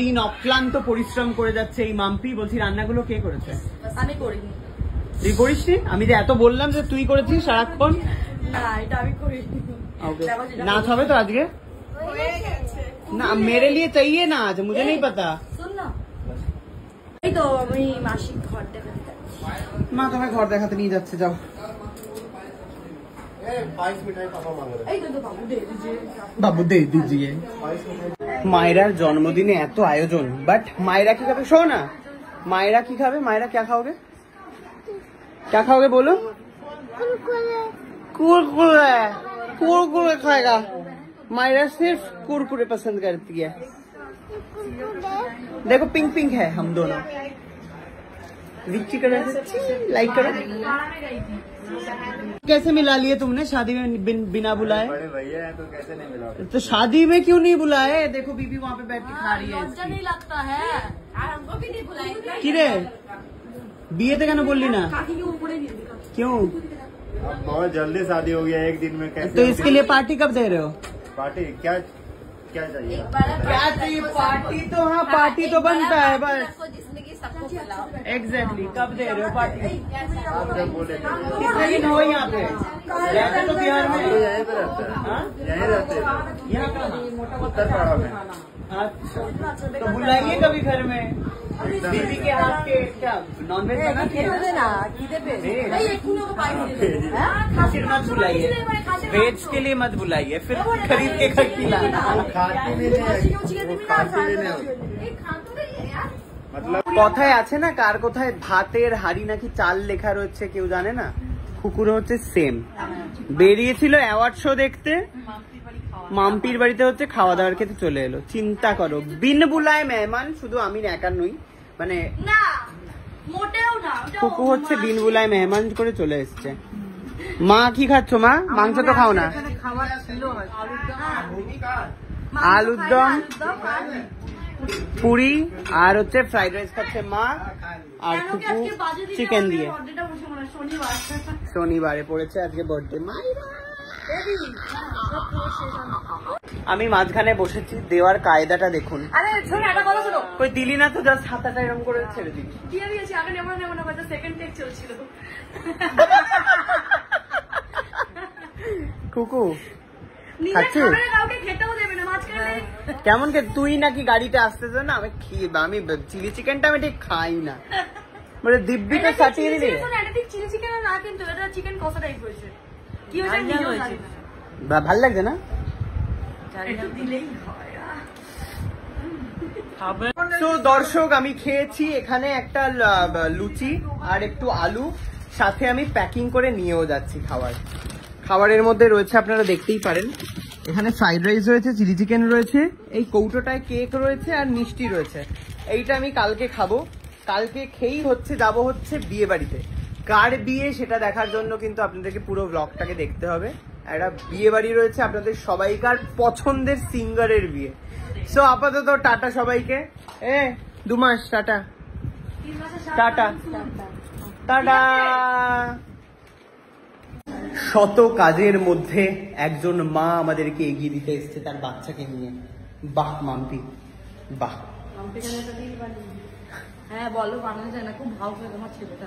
সারাদিন অক্লান্ত পরিশ্রম করে যাচ্ছে এই মাম্পি। বলছি রান্নাগুলো কে করেছে? আমি করিনি। তুই করিসনি? আমি যে এত বললাম যে তুই করেছিস সারাক্ষণ। না এটা আমি করিনি। नाच হবে তো আজকে? না मेरे लिए चाहिए ना आज, मुझे नहीं पता। सुन ना, এই তো আমি মাসিক ঘর দেখাতে যাচ্ছি। মা তোমায় ঘর দেখাতে নিয়ে যাচ্ছে, যাও। বাবু দে দিজিয়ে। মায়েরার জন্মদিনে এত আয়োজন, বাট মায়েরা কি খাবে? শো না, মায়েরা কি খাবে? মায়েরা क्या खाओगे? क्या खाओगे बोलो? कुरकुरे। कुरकुरे खाएगा मायरा, सिर्फ कुरकुरे पसंद करती है। देखो पिंक पिंक है हम दोनों। विक्की कलर लाइक करो। कैसे मिला लिए तुमने शादी में बिना बुलाए? बड़े भैया हैं तो कैसे नहीं मिला? तो शादी में क्यों नहीं बुलाए? देखो बीबी वहाँ पे बैठ के खा रही है। लज्जा नहीं लगता है, हमको भी नहीं बुलाएंगे। किरे বিয়েতে কেন বললি না? क्यों? अब बहुत जल्दी शादी हो गया, एक दिन में कैसे? तो इसके लिए पार्टी कब दे रहे हो? पार्टी क्या क्या चाहिए? क्या चाहिए? पार्टी तो हाँ, पार्टी तो बनता है बस। जिसमें कि सबको खिलाओ। एग्जैक्टली, कब दे रहे हो पार्टी? आप जब बोले कितने दिन हो यहाँ पे? रहते तो बिहार में? यहीं पे रहते हैं, यहीं रहते हैं, यहाँ का उत्तरपाड़ा में। अच्छा, तो बुलाइए कभी घर में। बीबी के हाथ के क्या नॉनवेज बना के फिर मत बुलाइए, वेज के लिए मत बुलाइए, फिर खरीद के घर खिलाना। मतलब কথায় আছে না, কার কোথায় ভাতের হাড়ি নাকি চাল লেখা রয়েছে কেউ জানে না। কুকুর হচ্ছে সেম, বেরিয়েছিল অ্যাওয়ার্ড শো দেখতে, মাম্পির বাড়িতে হচ্ছে খাওয়া দাওয়ার খেতে চলে এলো। চিন্তা করো, বিন বুলায় মেহমান। শুধু আমি একা নই, মানে না মোটেও না, কুকু হচ্ছে বিন বুলায় মেহমান করে চলে এসছে। মা কি খাচ্ছ মা? মাংস তো খাও না। আলুর দম, পুরি আর হচ্ছে ফ্রাইড রাইস খাচ্ছে মা, আর কুকু চিকেন দিয়ে। শনিবারে পড়েছে আজকে বার্থডে মাইরা। আমি মাঝখানে বসেছি, দেওয়ার কায়দাটা দেখুন। আরে শোনো একটা কথা শোনো, কই দিলি না তো, জাস্ট হাতাটা এরকম করে ছেড়ে দিবি। দিয়ে দিয়েছি আগে, নেমো নেমো না, বাজে সেকেন্ড টেক চলছিল। কুকু নিজে খাচ্ছিস? খাবে না, কাউকে খেতেও দেবে না মাঝখানে। কেমন কে তুই নাকি গাড়িতে আসতেছ না? আমি আমি চিলি চিকেনটা আমি ঠিক খাই না, মানে দিব্যি তো সাটিয়ে দিলি। এটা ঠিক চিলি চিকেন না, কিন্তু এটা চিকেন কষা টাইপ হয়েছে। কি হয়েছে নিজেও জানি না। ভাল লাগছে না? এটা দিলেই হয়। তো দর্শক, আমি খেয়েছি এখানে একটা লুচি আর একটু আলু, সাথে আমি প্যাকিং করে নিয়েও যাচ্ছি খাবার। খাবারের মধ্যে রয়েছে, আপনারা দেখতেই পারেন, এখানে ফ্রাইড রাইস রয়েছে, চিলি চিকেন রয়েছে, এই কৌটোটায় কেক রয়েছে আর মিষ্টি রয়েছে। এইটা আমি কালকে খাবো। কালকে খেয়েই হচ্ছে যাবো হচ্ছে বিয়ে বাড়িতে। কার বিয়ে সেটা দেখার জন্য কিন্তু আপনাদেরকে পুরো ব্লগটাকে দেখতে হবে। একটা বিয়ে বাড়ি রয়েছে, আপনাদের সবাইকার পছন্দের সিঙ্গারের বিয়ে। সো আপাতত টাটা সবাইকে। 2 মাস টাটা টাটা টাটা। শত কাজের মধ্যে একজন মা আমাদেরকে এগিয়ে দিতে এসছে তার বাচ্চাকে নিয়ে। বাহ মাম্পি, বাহ। হ্যাঁ বলো, বানানো যায় না, খুব ভালো করে তোমার ছেলেটা।